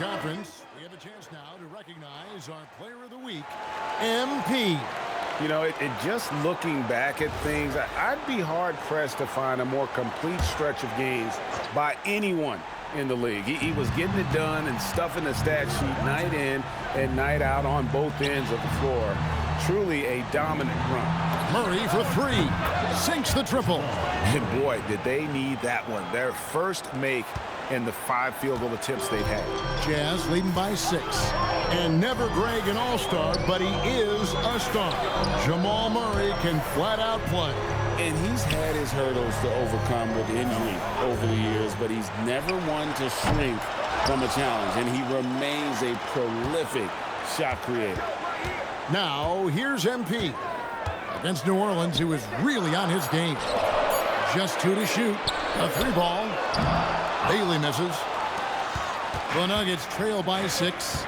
Conference, we have a chance now to recognize our Player of the Week, MP. You know, it just looking back at things, I'd be hard-pressed to find a more complete stretch of games by anyone in the league. He was getting it done and stuffing the stat sheet night in and night out on both ends of the floor. Truly a dominant run. Murray for three. Sinks the triple. And boy, did they need that one. Their first make in the 5 field goal attempts they've had. Jazz leading by 6. And never Greg an all-star, but he is a star. Jamal Murray can flat out play. And he's had his hurdles to overcome with injury over the years, but he's never one to shrink from a challenge, and he remains a prolific shot creator. Now, here's MP. Against New Orleans, he was really on his game. Just 2 to shoot. A 3 ball. Bailey misses. The Nuggets trail by 6.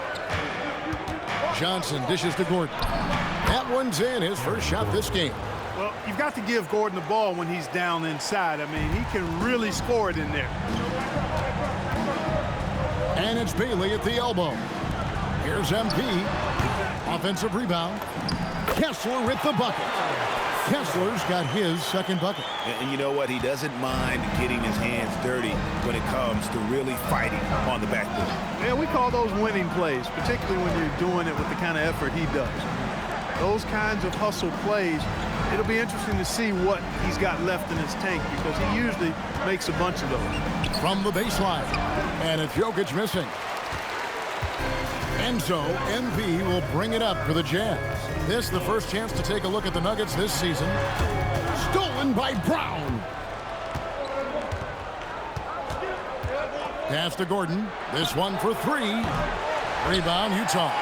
Johnson dishes to Gordon. That one's in, his first shot this game. Well, you've got to give Gordon the ball when he's down inside. I mean, he can really score it in there. And it's Bailey at the elbow. Here's MP. Offensive rebound. Kessler with the bucket. Kessler's got his second bucket. And you know what? He doesn't mind getting his hands dirty when it comes to really fighting on the backboard. Yeah, we call those winning plays, particularly when you're doing it with the kind of effort he does. Those kinds of hustle plays, it'll be interesting to see what he's got left in his tank because he usually makes a bunch of those. From the baseline, and it's Jokic missing. And so, MP will bring it up for the Jazz. This the first chance to take a look at the Nuggets this season. Stolen by Brown. Pass to Gordon. This one for 3. Rebound, Utah.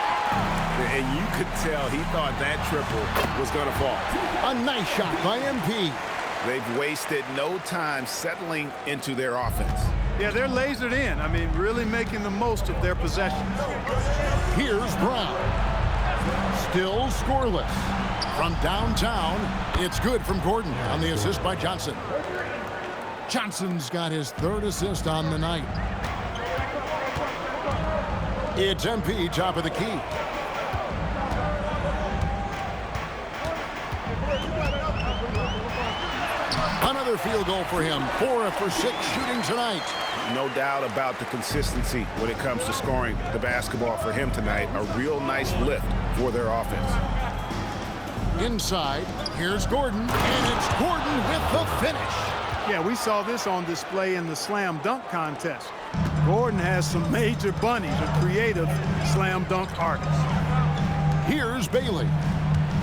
And you could tell he thought that triple was going to fall. A nice shot by MP. They've wasted no time settling into their offense. Yeah, they're lasered in. I mean, really making the most of their possessions. Here's Brown. Still scoreless. From downtown, it's good from Gordon on the assist by Johnson. Johnson's got his 3rd assist on the night. It's MP, top of the key. Another field goal for him. 4 for 6 shooting tonight. No doubt about the consistency when it comes to scoring the basketball for him tonight. A real nice lift for their offense. Inside, here's Gordon, and it's Gordon with the finish. Yeah, we saw this on display in the slam dunk contest. Gordon has some major bunnies, a creative slam dunk artist. Here's Bailey,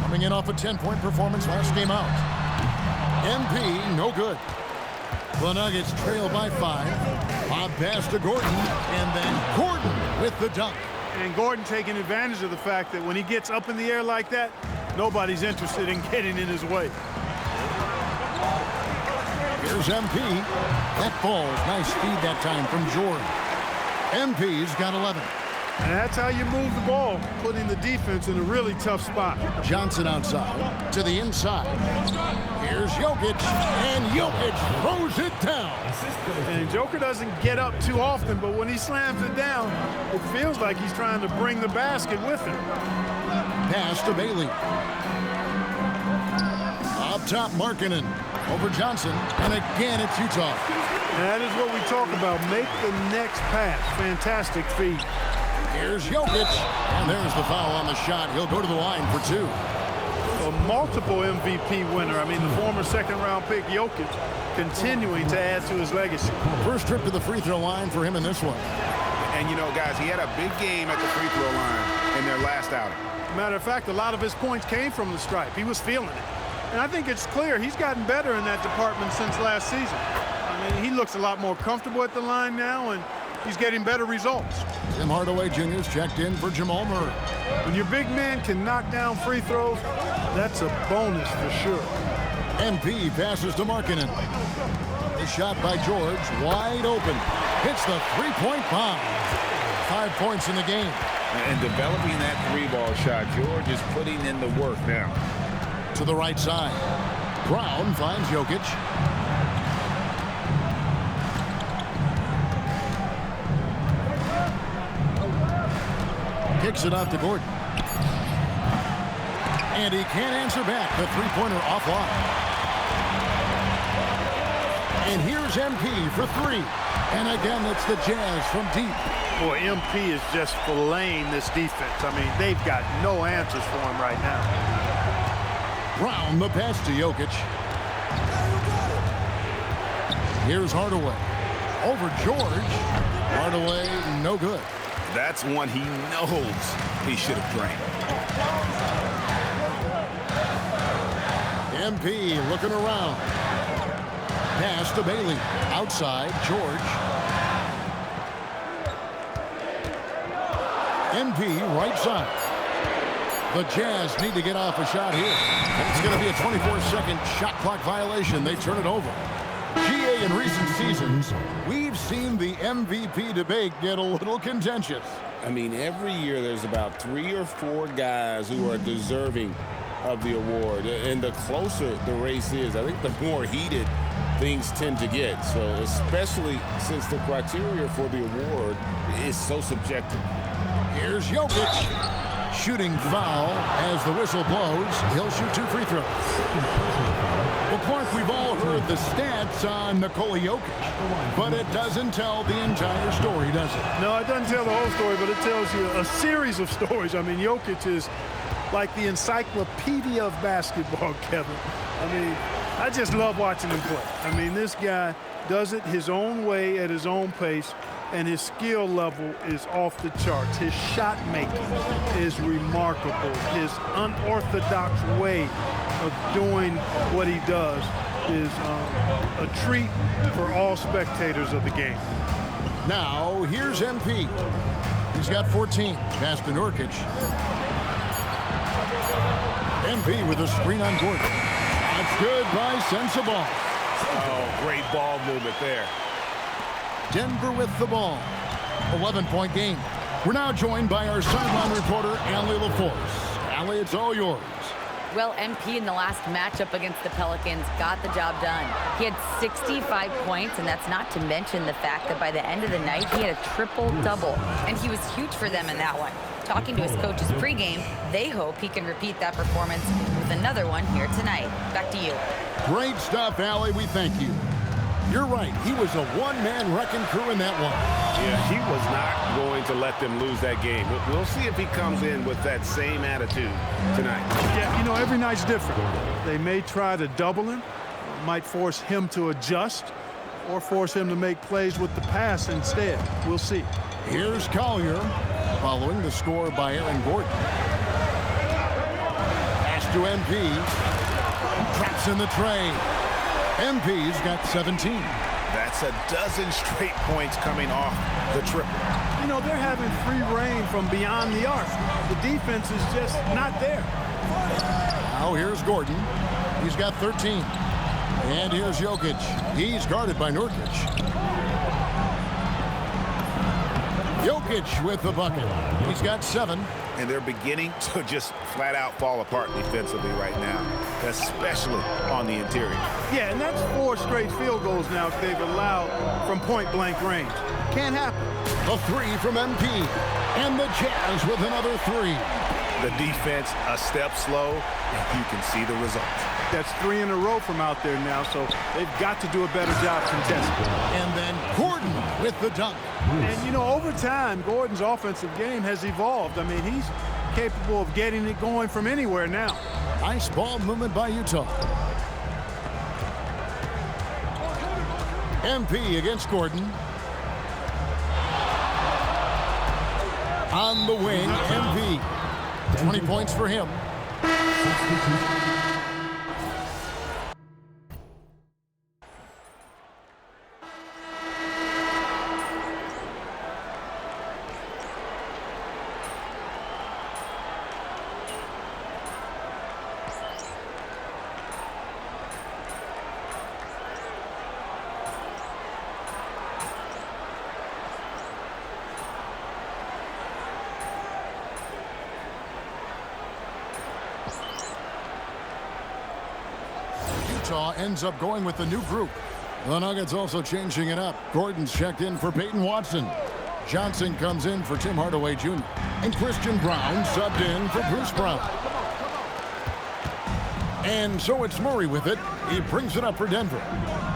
coming in off a 10-point performance last game out. MP, no good. The Nuggets trail by 5. Bob pass to Gordon, and then Gordon with the dunk. And Gordon taking advantage of the fact that when he gets up in the air like that, nobody's interested in getting in his way. Here's MP. That falls. Nice feed that time from Jordan. MP's got 11. And that's how you move the ball, putting the defense in a really tough spot. Johnson outside to the inside. Here's Jokic, and Jokic throws it down. And Joker doesn't get up too often, but when he slams it down, it feels like he's trying to bring the basket with him. Pass to Bailey. Up top, Markkanen over Johnson, and again it's Utah. That is what we talk about. Make the next pass. Fantastic feed. Here's Jokic, and there's the foul on the shot. He'll go to the line for 2. A multiple MVP winner. I mean, the former second-round pick, Jokic, continuing to add to his legacy. First trip to the free throw line for him in this one. And, you know, guys, he had a big game at the free throw line in their last outing. Matter of fact, a lot of his points came from the stripe. He was feeling it. And I think it's clear he's gotten better in that department since last season. I mean, he looks a lot more comfortable at the line now, and he's getting better results. Tim Hardaway Jr.'s checked in for Jamal Murray. When your big man can knock down free throws, that's a bonus for sure. MP passes to Markkanen. The shot by George, wide open. Hits the three-point bomb. 5 points in the game. And developing that 3-ball shot, George is putting in the work now. To the right side. Brown finds Jokic. Kicks it out to Gordon. And he can't answer back. The three-pointer offline. And here's MP for three. And again, it's the Jazz from deep. Boy, MP is just filleting this defense. I mean, they've got no answers for him right now. Brown, the pass to Jokic. Here's Hardaway. Over George. Hardaway, no good. That's one he knows he should have drained. MP looking around. Pass to Bailey. Outside, George. MP right side. The Jazz need to get off a shot here. It's going to be a 24-second shot clock violation. They turn it over. GA in recent seasons, we've seen the MVP debate get a little contentious. I mean, every year there's about 3 or 4 guys who are deserving of the award. And the closer the race is, I think the more heated things tend to get. So especially since the criteria for the award is so subjective. Here's Jokic. Shooting foul as the whistle blows. He'll shoot 2 free throws. Well, Clark, we've all heard the stats on Nikola Jokic, but it doesn't tell the entire story, does it? No, it doesn't tell the whole story, but it tells you a series of stories. I mean, Jokic is like the encyclopedia of basketball, Kevin. I mean, I just love watching him play. I mean, this guy does it his own way at his own pace, and his skill level is off the charts. His shot making is remarkable. His unorthodox way of doing what he does is a treat for all spectators of the game. Now, here's MP. He's got 14. Pass to Nurkic. MP with a screen on Gordon. That's good by Sensabaugh. Oh, great ball movement there. Denver with the ball. 11-point game. We're now joined by our sideline reporter, Allie LaForce. Allie, it's all yours. Well, MP in the last matchup against the Pelicans got the job done. He had 65 points, and that's not to mention the fact that by the end of the night, he had a triple-double, and he was huge for them in that one. Talking to his coaches pregame, they hope he can repeat that performance with another one here tonight. Back to you. Great stuff, Allie. We thank you. You're right. He was a one-man wrecking crew in that one. Yeah, he was not going to let them lose that game. We'll see if he comes in with that same attitude tonight. Yeah, you know, every night's different. They may try to double him, might force him to adjust, or force him to make plays with the pass instead. We'll see. Here's Collier, following the score by Aaron Gordon. Pass to MP. Drops in the tray. MP's got 17. That's a dozen straight points coming off the triple. You know, they're having free reign from beyond the arc. The defense is just not there. Now here's Gordon. He's got 13. And here's Jokic. He's guarded by Nurkic. Jokic with the bucket. He's got 7. And they're beginning to just flat out fall apart defensively right now, especially on the interior. Yeah, and that's 4 straight field goals now they've allowed from point-blank range. Can't happen. A 3 from MP. And the Jazz with another 3. The defense a step slow, and you can see the results. That's 3 in a row from out there now, so they've got to do a better job contesting. And then Gordon with the dunk. And, you know, over time, Gordon's offensive game has evolved. I mean, he's capable of getting it going from anywhere now. Nice ball movement by Utah. MP against Gordon. On the wing, MP. 20 points for him. Utah ends up going with the new group. The Nuggets also changing it up. Gordon's checked in for Peyton Watson. Johnson comes in for Tim Hardaway Jr. And Christian Brown subbed in for Bruce Brown. And so it's Murray with it. He brings it up for Denver.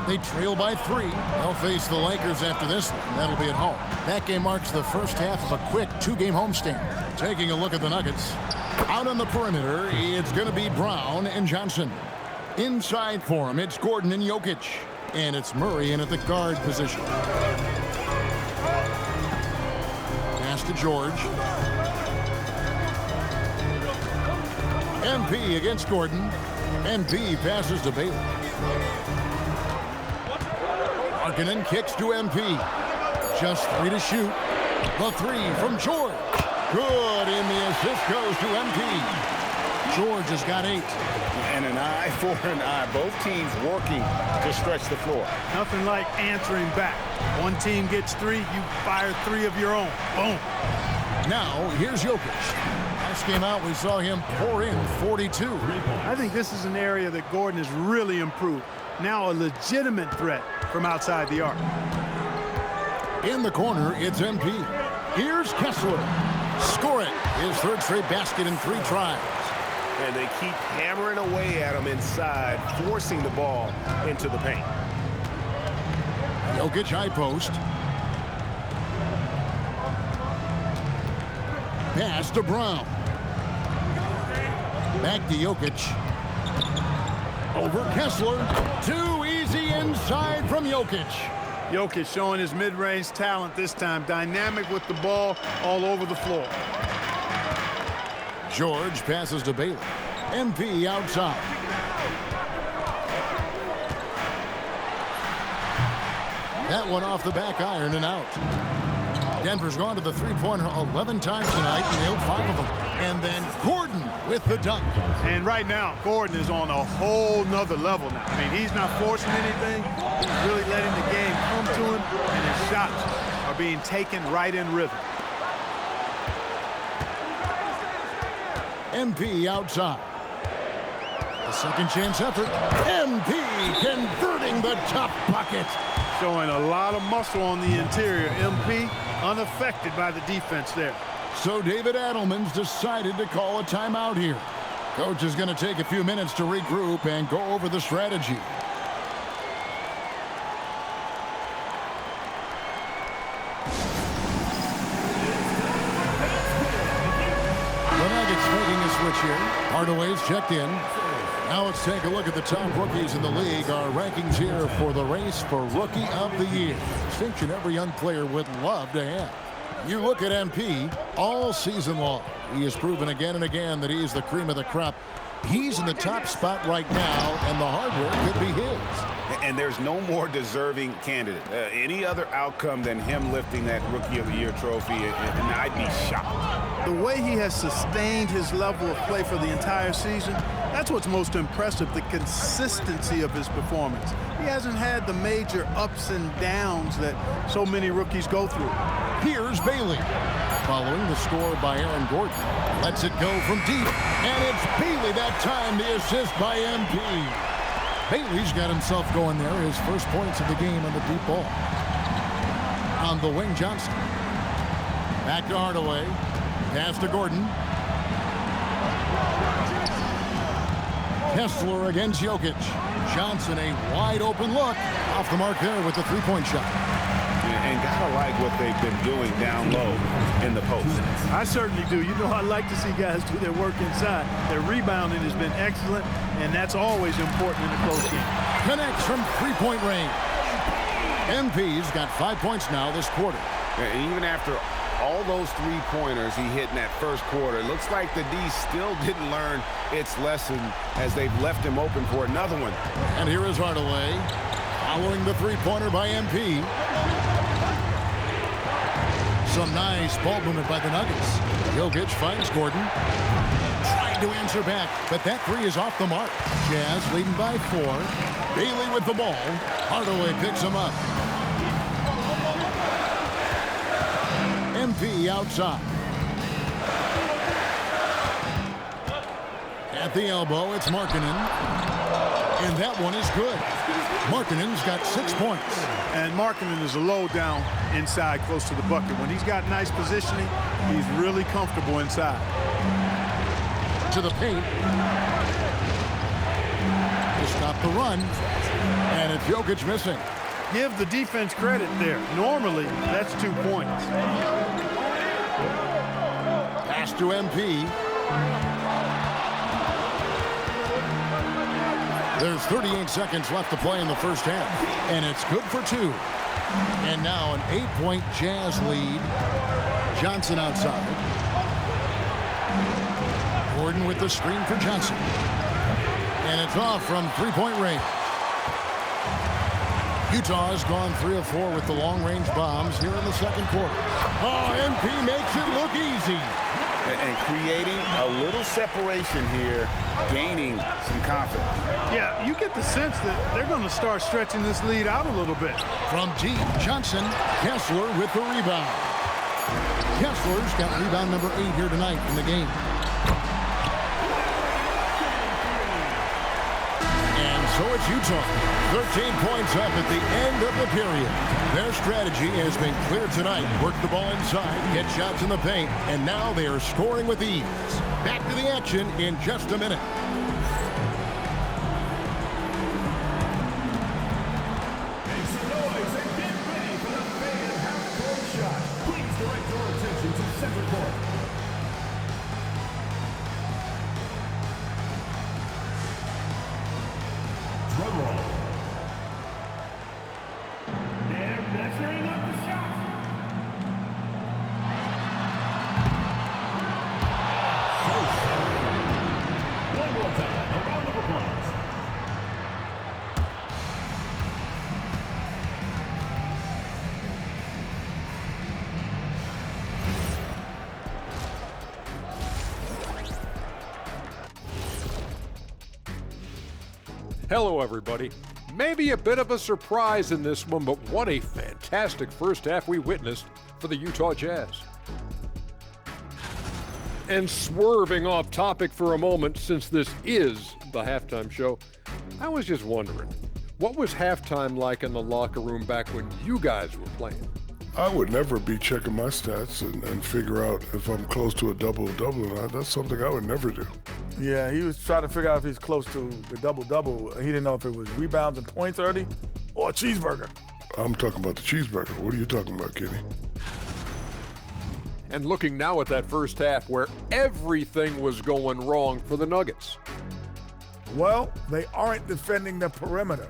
They trail by 3. They'll face the Lakers after this one. That'll be at home. That game marks the first half of a quick 2-game homestand. Taking a look at the Nuggets. Out on the perimeter, it's going to be Brown and Johnson. Inside for him, it's Gordon and Jokic. And it's Murray in at the guard position. Pass to George. MP against Gordon. MP passes to Bailey. Markkanen kicks to MP. Just 3 to shoot. The 3 from George. Good, and the assist goes to MP. George has got 8. And an eye for an eye. Both teams working to stretch the floor. Nothing like answering back. One team gets 3, you fire 3 of your own. Boom. Now, here's Jokic. Last game out, we saw him pour in 42. I think this is an area that Gordon has really improved. Now a legitimate threat from outside the arc. In the corner, it's MP. Here's Kessler. Score it. His 3rd straight basket in 3 tries. And they keep hammering away at him inside, forcing the ball into the paint. Jokic high post. Pass to Brown. Back to Jokic. Over Kessler. Too easy inside from Jokic. Jokic showing his mid-range talent this time. Dynamic with the ball all over the floor. George passes to Bailey. MP outside. That one off the back iron and out. Denver's gone to the three-pointer 11 times tonight and nailed 5 of them. And then Gordon with the dunk. And right now, Gordon is on a whole nother level now. I mean, he's not forcing anything. He's really letting the game come to him, and his shots are being taken right in rhythm. MP outside. A second chance effort. MP converting the top bucket. Showing a lot of muscle on the interior. MP unaffected by the defense there. So David Adelman's decided to call a timeout here. Coach is going to take a few minutes to regroup and go over the strategy. The Nuggets making a switch here. Hardaway's checked in. Now let's take a look at the top rookies in the league. Our rankings here for the race for Rookie of the Year. Distinction every young player would love to have. You look at MP all season long. He has proven again and again that he's the cream of the crop. He's in the top spot right now, and the hardware could be his. And there's no more deserving candidate. Any other outcome than him lifting that Rookie of the Year trophy, and I'd be shocked. The way he has sustained his level of play for the entire season, that's what's most impressive, the consistency of his performance. He hasn't had the major ups and downs that so many rookies go through. Here's Bailey. Following the score by Aaron Gordon. Lets it go from deep. And it's Bailey that time, the assist by MP. Bailey's got himself going there. His first points of the game on the deep ball. On the wing, Johnson. Back to Hardaway. Pass to Gordon. Kessler against Jokic. Johnson, a wide open look. Off the mark there with the three-point shot. And gotta like what they've been doing down low in the post. I certainly do. You know, I like to see guys do their work inside. Their rebounding has been excellent, and that's always important in a close game. Connects from three-point range. MP's got 5 points now this quarter. And even after all those three-pointers he hit in that first quarter, it looks like the D still didn't learn its lesson as they've left him open for another one. And here is Hardaway following the three-pointer by MP. Some nice ball movement by the Nuggets. Jokic finds Gordon. Trying to answer back, but that three is off the mark. Jazz leading by 4. Bailey with the ball. Hardaway picks him up. MP outside. At the elbow, it's Markkanen. And that one is good. Markkanen's got 6 points. And Markkanen is a low down inside close to the bucket. When he's got nice positioning, he's really comfortable inside. To the paint. To stop the run. And it's Jokic missing. Give the defense credit there. Normally, that's 2 points. Pass to MP. There's 38 seconds left to play in the first half. And it's good for 2. And now an 8-point Jazz lead. Johnson outside. Gordon with the screen for Johnson. And it's off from three-point range. Utah has gone 3 of 4 with the long-range bombs here in the second quarter. Oh, MP makes it look easy. And creating a little separation here, gaining some confidence. Yeah, you get the sense that they're going to start stretching this lead out a little bit. From deep, Johnson, Kessler with the rebound. Kessler's got rebound number 8 here tonight in the game. And so it's Utah. 13 points up at the end of the period. Their strategy has been clear tonight. Work the ball inside, get shots in the paint, and now they are scoring with ease. Back to the action in just a minute. Make some noise and get ready for the fan half-court shot. Please direct your attention to center court. Drum roll. They're measuring up the shot. One more time, a round of applause. Hello, everybody. Maybe a bit of a surprise in this one, but what a fantastic first half we witnessed for the Utah Jazz. And swerving off topic for a moment, since this is the halftime show, I was just wondering, what was halftime like in the locker room back when you guys were playing? I would never be checking my stats and figure out if I'm close to a double-double or not. That's something I would never do. Yeah, he was trying to figure out if he's close to the double-double. He didn't know if it was rebounds and points early or a cheeseburger. I'm talking about the cheeseburger. What are you talking about, Kenny? And looking now at that first half where everything was going wrong for the Nuggets. Well, they aren't defending the perimeter.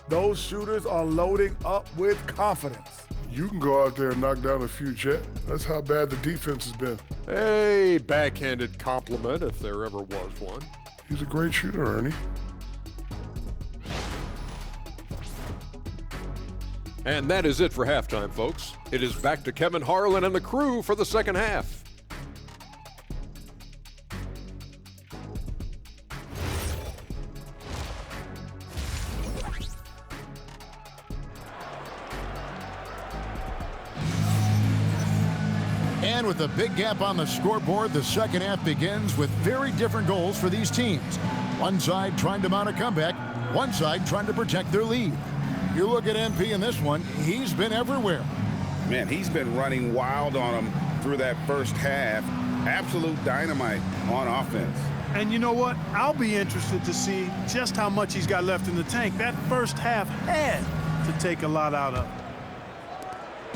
Those shooters are loading up with confidence. You can go out there and knock down a few jets. That's how bad the defense has been. A backhanded compliment, if there ever was one. He's a great shooter, Ernie. And that is it for halftime, folks. It is back to Kevin Harlan and the crew for the second half. And with a big gap on the scoreboard, the second half begins with very different goals for these teams. One side trying to mount a comeback, one side trying to protect their lead. You look at MP in this one, he's been everywhere. Man, he's been running wild on them through that first half. Absolute dynamite on offense. And you know what? I'll be interested to see just how much he's got left in the tank. That first half had to take a lot out of.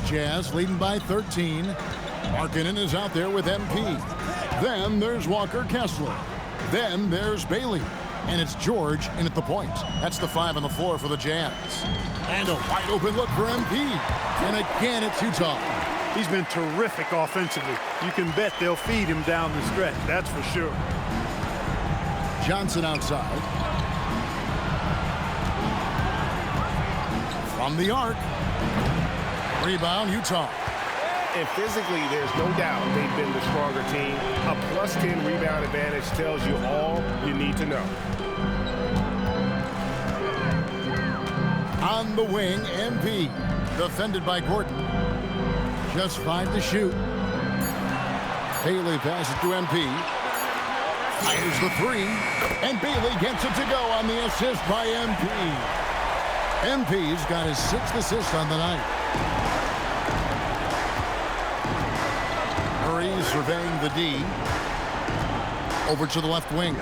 Jazz leading by 13. Markkanen is out there with MP. Then there's Walker Kessler. Then there's Bailey. And it's George in at the point. That's the 5 on the floor for the Jazz. And a wide open look for MP. And again, it's Utah. He's been terrific offensively. You can bet they'll feed him down the stretch, that's for sure. Johnson outside. From the arc. Rebound, Utah. And physically, there's no doubt they've been the stronger team. A +10 rebound advantage tells you all you need to know. On the wing, MP. Defended by Gordon. Just 5 to shoot. Bailey passes to MP. Fires the three, and Bailey gets it to go on the assist by MP. MP's got his 6th assist on the night. Murray surveying the D. Over to the left wing.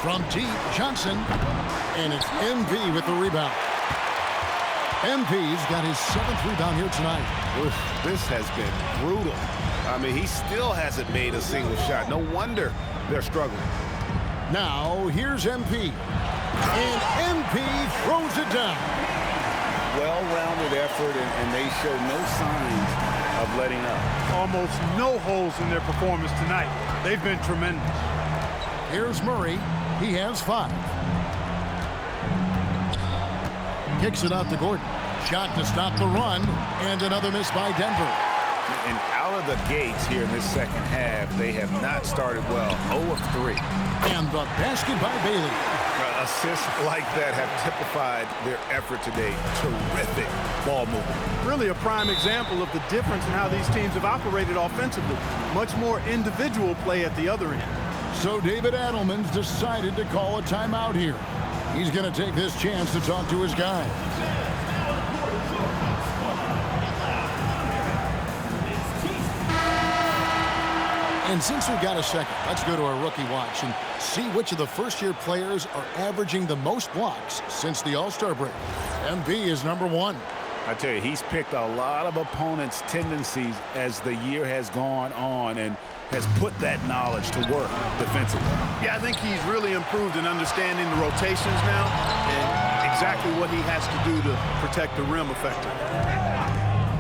From deep, Johnson, and it's MP with the rebound. MP's got his 7th rebound here tonight. Oof, this has been brutal. I mean, he still hasn't made a single shot. No wonder they're struggling. Now, here's MP. And MP throws it down. Well-rounded effort, and they show no signs of letting up. Almost no holes in their performance tonight. They've been tremendous. Here's Murray. He has 5. Kicks it out to Gordon. Shot to stop the run, and another miss by Denver. And out of the gates here in this second half, they have not started well. 0 of 3. And the basket by Bailey. Assists like that have typified their effort today. Terrific ball movement. Really a prime example of the difference in how these teams have operated offensively. Much more individual play at the other end. So David Adelman's decided to call a timeout here. He's going to take this chance to talk to his guys. And since we've got a second, let's go to our rookie watch and see which of the first-year players are averaging the most blocks since the All-Star break. MB is number 1. I tell you, he's picked a lot of opponents' tendencies as the year has gone on and has put that knowledge to work defensively. Yeah, I think he's really improved in understanding the rotations now and exactly what he has to do to protect the rim effectively.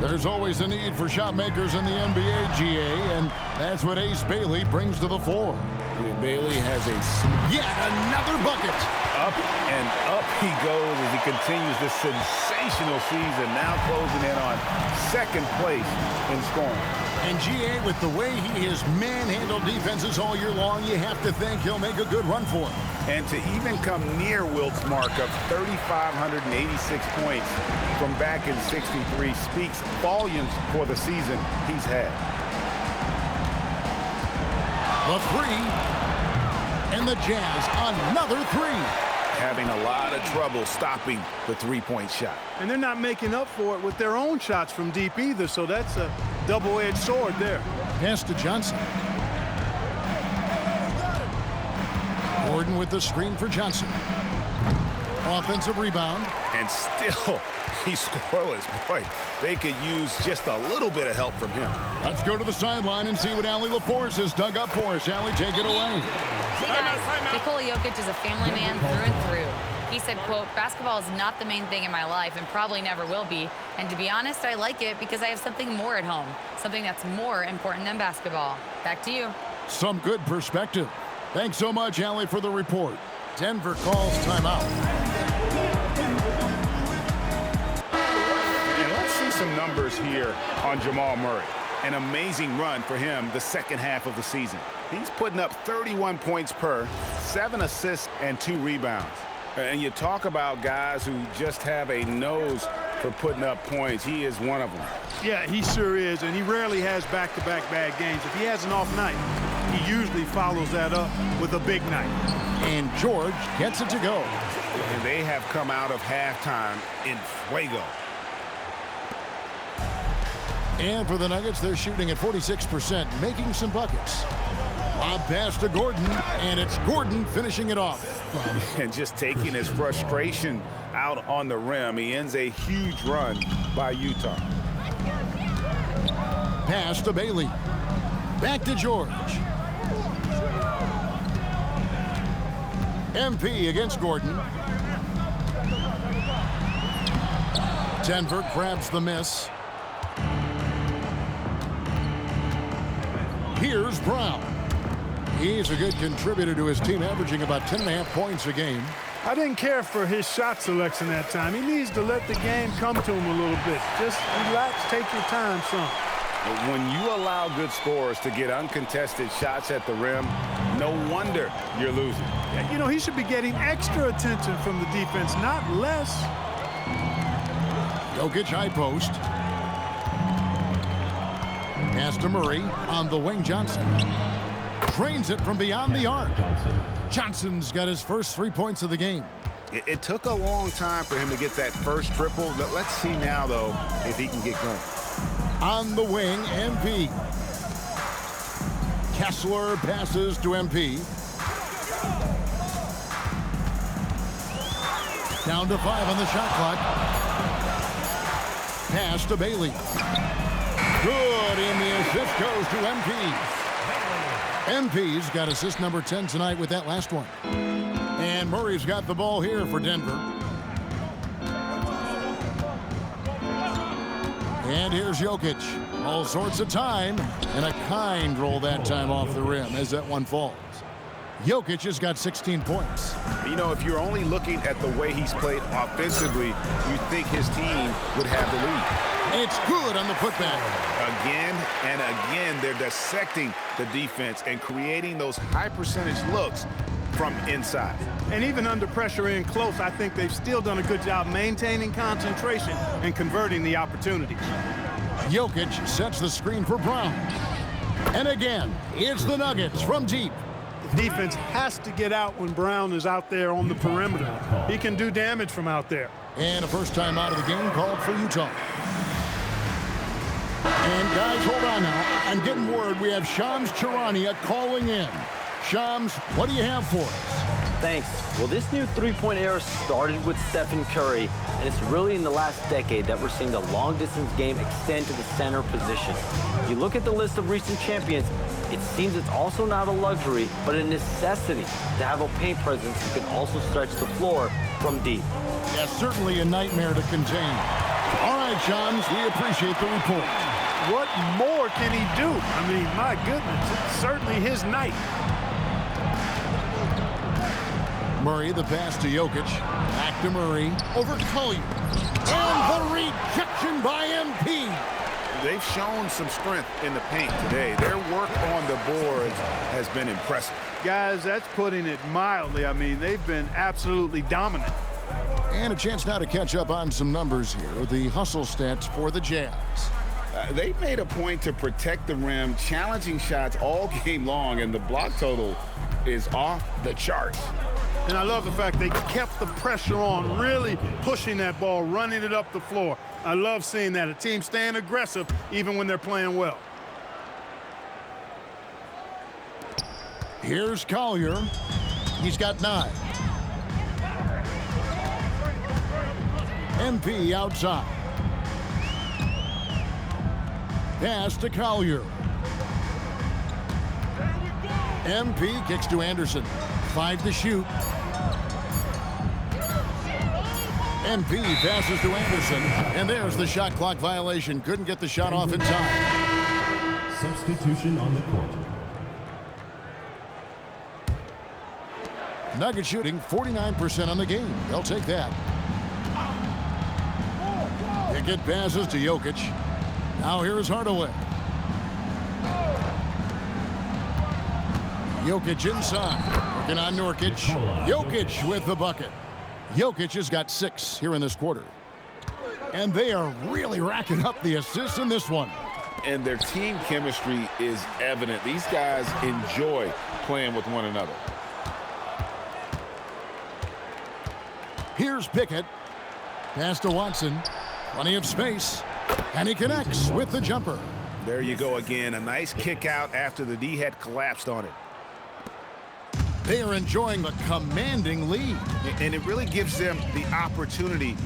There's always a need for shot makers in the NBA, GA, and that's what Ace Bailey brings to the floor. Bailey has yet another bucket. Up and up he goes as he continues this sensational season, now closing in on 2nd place in scoring. And GA, with the way he has manhandled defenses all year long, you have to think he'll make a good run for it. And to even come near Wilt's mark of 3,586 points from back in '63 speaks volumes for the season he's had. The 3, and the Jazz another 3. Having a lot of trouble stopping the three-point shot. And they're not making up for it with their own shots from deep either, so that's a double-edged sword there. Pass to Johnson. Gordon with the screen for Johnson. Offensive rebound. And still, he's scoreless. Boy, they could use just a little bit of help from him. Let's go to the sideline and see what Allie LaForce has dug up for us. Allie, take it away. Hey guys, Nikola Jokic is a family man through and through. He said, quote, "Basketball is not the main thing in my life and probably never will be. And to be honest, I like it because I have something more at home, something that's more important than basketball." Back to you. Some good perspective. Thanks so much, Allie, for the report. Denver calls timeout. And let's see some numbers here on Jamal Murray. An amazing run for him the second half of the season. He's putting up 31 points per, 7 assists, and 2 rebounds. And you talk about guys who just have a nose for putting up points. He is one of them. Yeah, he sure is, and he rarely has back-to-back bad games. If he has an off night, he usually follows that up with a big night. And George gets it to go. And they have come out of halftime in fuego. And for the Nuggets, they're shooting at 46%, making some buckets. Lob pass to Gordon, and it's Gordon finishing it off. And just taking his frustration out on the rim. He ends a huge run by Utah. Pass to Bailey. Back to George. MP against Gordon. Denver grabs the miss. Here's Brown. He's a good contributor to his team, averaging about 10.5 points a game. I didn't care for his shot selection that time. He needs to let the game come to him a little bit. Just relax, take your time, son. When you allow good scorers to get uncontested shots at the rim, no wonder you're losing. You know, he should be getting extra attention from the defense, not less. Jokic high post. Pass to Murray on the wing. Johnson. Drains it from beyond the arc. Johnson's got his first 3 points of the game. It took a long time for him to get that first triple. Let's see now, though, if he can get going. On the wing, MP. Kessler passes to MP. Down to 5 on the shot clock. Pass to Bailey. Good, and the assist goes to MP. MP's got assist number 10 tonight with that last one. And Murray's got the ball here for Denver. And here's Jokic. All sorts of time, and a kind roll that time off the rim as that one falls. Jokic has got 16 points. You know, if you're only looking at the way he's played offensively, you think his team would have the lead. It's good on the putback. Again and again, they're dissecting the defense and creating those high-percentage looks from inside. And even under pressure in close, I think they've still done a good job maintaining concentration and converting the opportunities. Jokic sets the screen for Brown. And again, it's the Nuggets from deep. The defense has to get out when Brown is out there on the perimeter. He can do damage from out there. And a first time out of the game called for Utah. And guys, hold on now. I'm getting word we have Shams Charania calling in. Shams, what do you have for us? Thanks. Well, this new three-point era started with Stephen Curry, and it's really in the last decade that we're seeing the long-distance game extend to the center position. If you look at the list of recent champions, it seems it's also not a luxury, but a necessity to have a paint presence who can also stretch the floor from deep. Yeah, certainly a nightmare to contain. All right, Shams, we appreciate the report. What more can he do? I mean, my goodness, it's certainly his night. Murray, the pass to Jokic. Back to Murray. Over Collier. And the rejection by MP. They've shown some strength in the paint today. Their work on the boards has been impressive. Guys, that's putting it mildly. I mean, they've been absolutely dominant. And a chance now to catch up on some numbers here. The hustle stats for the Jazz. They made a point to protect the rim, challenging shots all game long, and the block total is off the charts. And I love the fact they kept the pressure on, really pushing that ball, running it up the floor. I love seeing that. A team staying aggressive even when they're playing well. Here's Collier. He's got 9. MP outside. Pass to Collier. MP kicks to Anderson. 5 to shoot. MP passes to Anderson, and there's the shot clock violation. Couldn't get the shot off in time. Substitution on the court. Nuggets shooting 49% on the game. They'll take that. Pickett passes to Jokic. Now here's Hardaway. Jokic inside. Working on Nurkic. Jokic with the bucket. Jokic has got 6 here in this quarter. And they are really racking up the assists in this one. And their team chemistry is evident. These guys enjoy playing with one another. Here's Pickett. Pass to Watson. Plenty of space. And he connects with the jumper. There you go again. A nice kick out after the D had collapsed on it. They are enjoying the commanding lead. And it really gives them the opportunity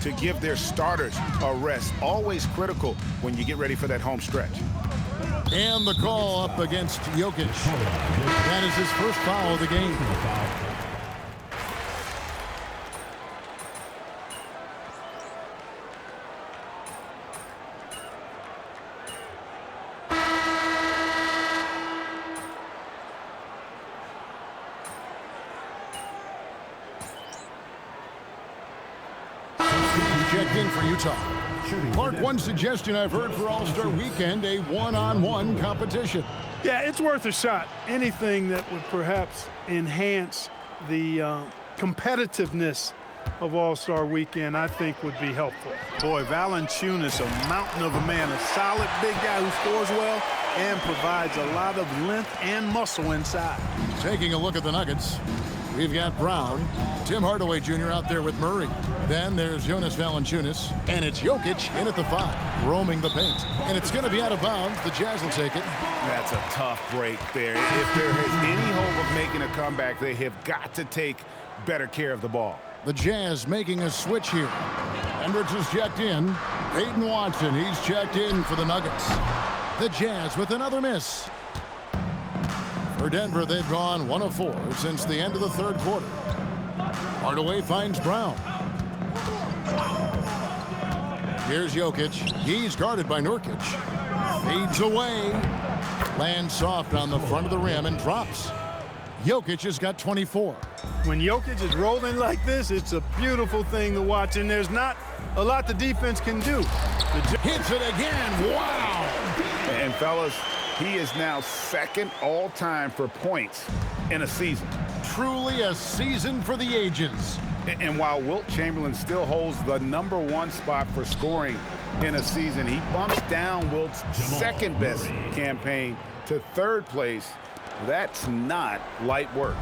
to give their starters a rest. Always critical when you get ready for that home stretch. And the call up against Jokic. That is his first foul of the game. Checked in for Utah. Clark, one suggestion I've heard for All-Star Weekend, a one-on-one competition. Yeah, it's worth a shot. Anything that would perhaps enhance the competitiveness of All-Star Weekend, I think would be helpful. Boy, Valanciunas, a mountain of a man, a solid big guy who scores well and provides a lot of length and muscle inside. Taking a look at the Nuggets, we've got Brown, Tim Hardaway Jr. out there with Murray. Then there's Jonas Valanciunas, and it's Jokic in at the 5, roaming the paint. And it's going to be out of bounds. The Jazz will take it. That's a tough break there. If there is any hope of making a comeback, they have got to take better care of the ball. The Jazz making a switch here. Hendricks is checked in. Peyton Watson, he's checked in for the Nuggets. The Jazz with another miss. For Denver, they've gone 1 of 4 since the end of the third quarter. Hardaway finds Brown. Here's Jokic. He's guarded by Nurkic. Fades away. Lands soft on the front of the rim and drops. Jokic has got 24. When Jokic is rolling like this, it's a beautiful thing to watch, and there's not a lot the defense can do. Hits it again. Wow. And fellas, he is now second all-time for points in a season. Truly a season for the ages. And while Wilt Chamberlain still holds the #1 spot for scoring in a season, he bumps down Wilt's second-best campaign to 3rd place. That's not light work.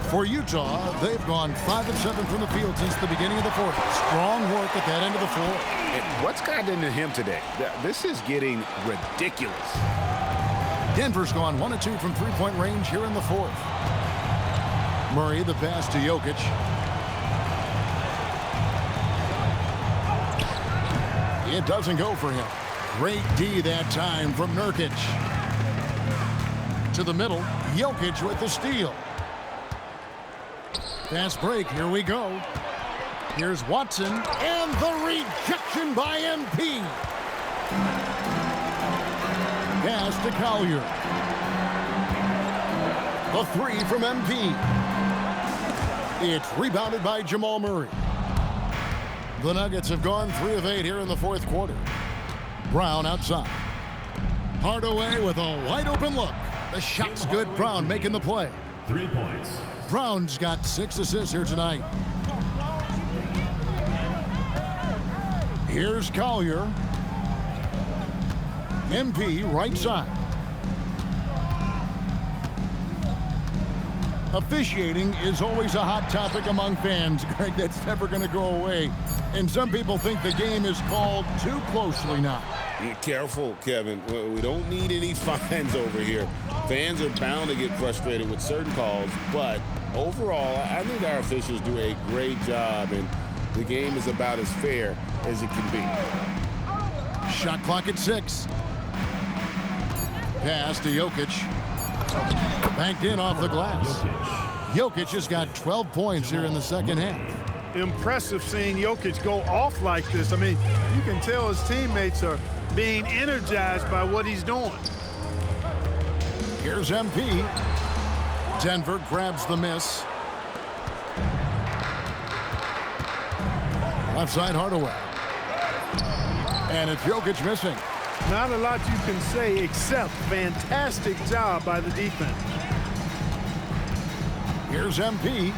For Utah, they've gone 5 of 7 from the field since the beginning of the 4th. Strong work at that end of the floor. And what's gotten into him today? This is getting ridiculous. Denver's gone 1 of 2 from three-point range here in the 4th. Murray, the pass to Jokic. It doesn't go for him. Great D that time from Nurkic. To the middle, Jokic with the steal. Fast break, here we go. Here's Watson, and the rejection by MP. Pass to Collier. The 3 from MP. It's rebounded by Jamal Murray. The Nuggets have gone 3 of 8 here in the 4th quarter. Brown outside. Hardaway with a wide open look. The shot's good. Brown making the play. 3 points. Brown's got 6 assists here tonight. Here's Collier. MP right side. Officiating is always a hot topic among fans, Greg. That's never going to go away. And some people think the game is called too closely now. Be careful, Kevin. We don't need any fines over here. Fans are bound to get frustrated with certain calls, but overall, I think our officials do a great job, and the game is about as fair as it can be. Shot clock at 6. Pass to Jokic. Banked in off the glass. Jokic has got 12 points here in the second half. Impressive seeing Jokic go off like this. I mean, you can tell his teammates are being energized by what he's doing. Here's MP. Denver grabs the miss. Left side Hardaway. And it's Jokic missing. Not a lot you can say except fantastic job by the defense. Here's MP.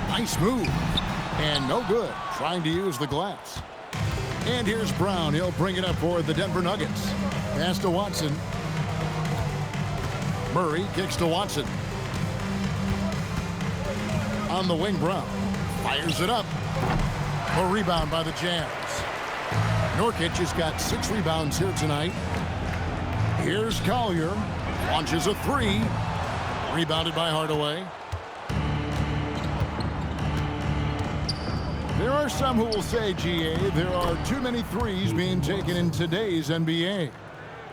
Nice move. And no good. Trying to use the glass. And here's Brown. He'll bring it up for the Denver Nuggets. Pass to Watson. Murray kicks to Watson. On the wing, Brown. Fires it up. A rebound by the Jazz. Nurkic has got 6 rebounds here tonight. Here's Collier. Launches a 3. Rebounded by Hardaway. There are some who will say, GA, there are too many threes being taken in today's NBA.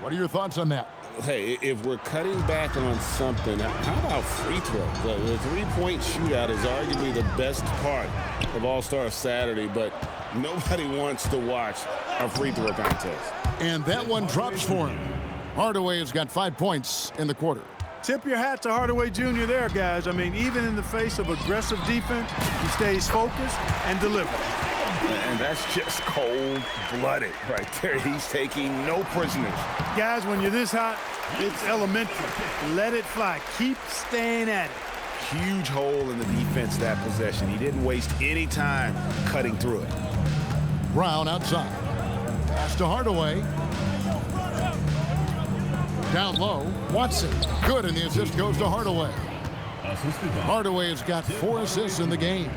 What are your thoughts on that? Hey, if we're cutting back on something, how about free throw? The three-point shootout is arguably the best part of All-Star Saturday, but nobody wants to watch a free throw contest. And that one drops for him. Hardaway has got 5 points in the quarter. Tip your hat to Hardaway Jr. there, guys. I mean, even in the face of aggressive defense, he stays focused and delivers. And that's just cold-blooded right there. He's taking no prisoners. Guys, when you're this hot, it's elementary. Let it fly. Keep staying at it. Huge hole in the defense that possession. He didn't waste any time cutting through it. Brown outside. Pass to Hardaway. Down low. Watson. Good, and the assist goes to Hardaway. Hardaway has got 4 assists in the game.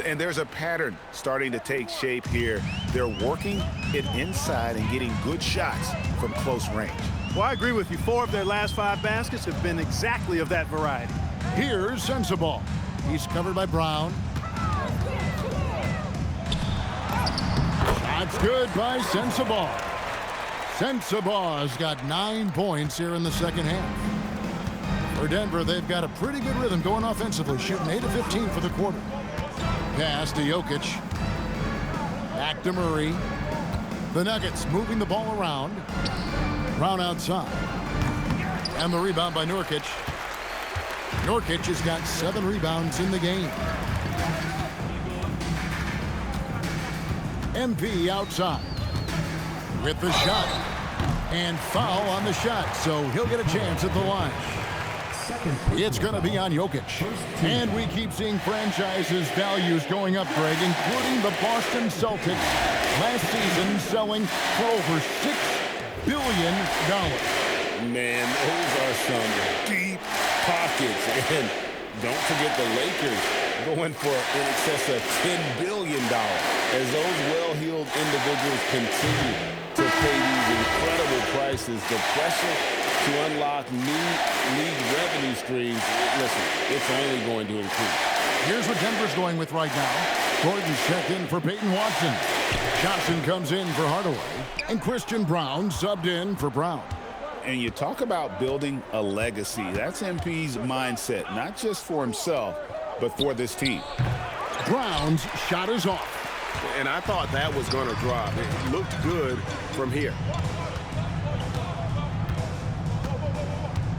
And there's a pattern starting to take shape here. They're working it inside and getting good shots from close range. Well, I agree with you. 4 of their last 5 baskets have been exactly of that variety. Here's Sensabaugh. He's covered by Brown. That's good by Sensabaugh. Sensabaugh has got 9 points here in the second half. For Denver, they've got a pretty good rhythm going offensively, shooting 8 of 15 for the quarter. Pass to Jokic. Back to Murray. The Nuggets moving the ball around. Brown outside. And the rebound by Nurkic. Nurkic has got 7 rebounds in the game. MP outside with the shot. And foul on the shot, so he'll get a chance at the line. It's going to be on Jokic. And we keep seeing franchises' values going up, Greg, including the Boston Celtics last season selling for over $6 billion. Man, those are some deep pockets. And don't forget the Lakers going for in excess of $10 billion as those well-heeled individuals continue to pay these incredible prices. The pressure to unlock new league revenue streams, listen, it's only going to increase. Here's what Denver's going with right now. Gordon's checked in for Peyton Watson. Johnson comes in for Hardaway. And Christian Brown subbed in for Brown. And you talk about building a legacy. That's MP's mindset, not just for himself, but for this team. Brown's shot is off. And I thought that was going to drop. It looked good from here.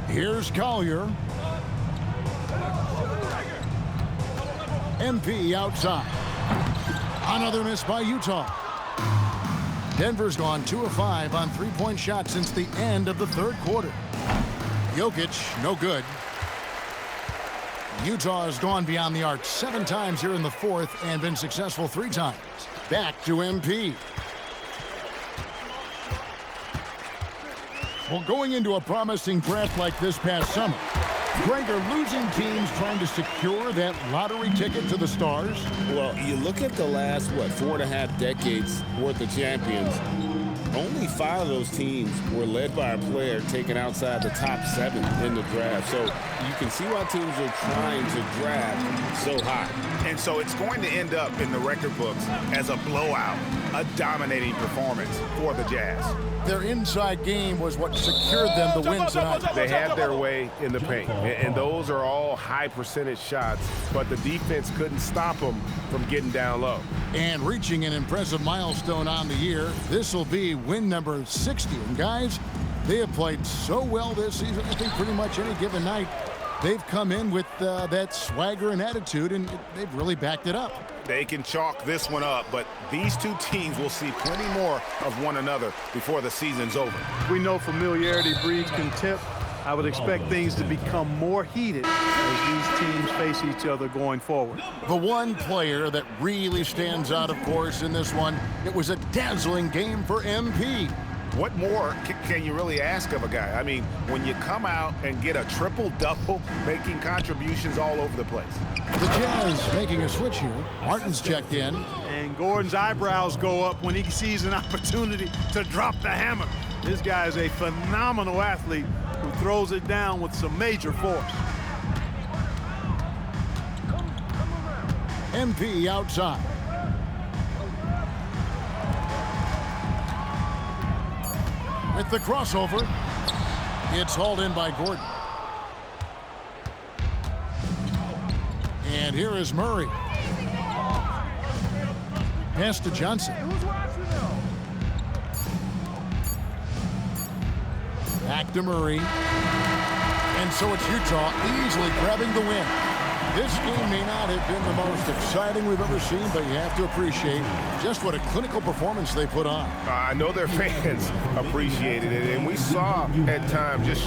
Here's Collier. MP outside. Another miss by Utah. Denver's gone 2 of 5 on 3-point shots since the end of the third quarter. Jokic, no good. Utah has gone beyond the arc 7 times here in the fourth and been successful 3 times. Back to MP. Well, going into a promising draft like this past summer, Greg, are losing teams trying to secure that lottery ticket to the stars? Well, you look at the last, 4.5 decades worth of champions, only 5 of those teams were led by a player taken outside the top 7 in the draft. So you can see why teams are trying to draft so high. And so it's going to end up in the record books as a blowout, a dominating performance for the Jazz. Their inside game was what secured them the win tonight. They had their way in the paint, and those are all high percentage shots, but the defense couldn't stop them from getting down low. And reaching an impressive milestone on the year, this will be win number 60. And guys, they have played so well this season. I think pretty much any given night, they've come in with that swagger and attitude, and they've really backed it up. They can chalk this one up, but these two teams will see plenty more of one another before the season's over. We know familiarity breeds contempt. I would expect things to become more heated as these teams face each other going forward. The one player that really stands out, of course, in this one, it was a dazzling game for MP. What more can you really ask of a guy? I mean, when you come out and get a triple-double, making contributions all over the place. The Jazz making a switch here. Martin's checked in. And Gordon's eyebrows go up when he sees an opportunity to drop the hammer. This guy is a phenomenal athlete who throws it down with some major force. MP outside. With the crossover, it's hauled in by Gordon. And here is Murray. Pass to Johnson. Back to Murray. And so it's Utah easily grabbing the win. This game may not have been the most exciting we've ever seen, but you have to appreciate just what a clinical performance they put on. I know their fans appreciated it, and we saw at times just